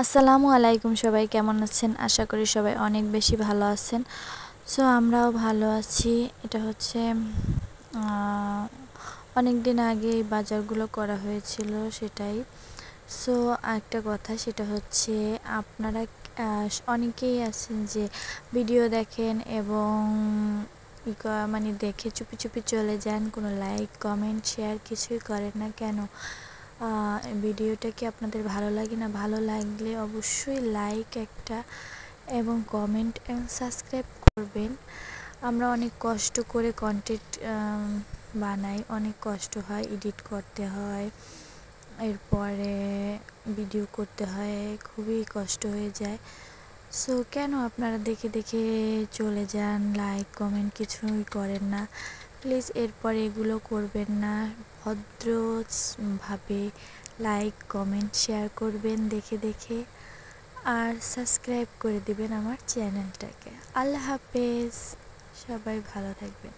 আসসালামু আলাইকুম, সবাই কেমন আছেন? আশা করি সবাই অনেক বেশি ভালো আছেন। সো আমরাও ভালো আছি। এটা হচ্ছে অনেক দিন আগে এই বাজারগুলো করা হয়েছিল, সেটাই। সো একটা কথা, সেটা হচ্ছে আপনারা অনেকেই আছেন যে ভিডিও দেখেন এবং মানে দেখে চুপি চুপি চলে যান, কোনো লাইক কমেন্ট শেয়ার কিছুই করেন না কেন? ভিডিওটা কি আপনাদের ভালো লাগে না? ভালো লাগলে অবশ্যই লাইক একটা এবং কমেন্ট এবং সাবস্ক্রাইব করবেন। আমরা অনেক কষ্ট করে কন্টেন্ট বানাই, অনেক কষ্ট হয়, এডিট করতে হয়, এরপরে ভিডিও করতে হয়, খুবই কষ্ট হয়ে যায়। সো কেন আপনারা দেখে দেখে চলে যান, লাইক কমেন্ট কিছুই করেন না? প্লিজ এরপরে এগুলো করবেন না। ভদ্রভাবে লাইক কমেন্ট শেয়ার করবেন দেখে দেখে, আর সাবস্ক্রাইব করে দিবেন আমার চ্যানেলটাকে। আল্লাহ হাফেজ, সবাই ভালো থাকবেন।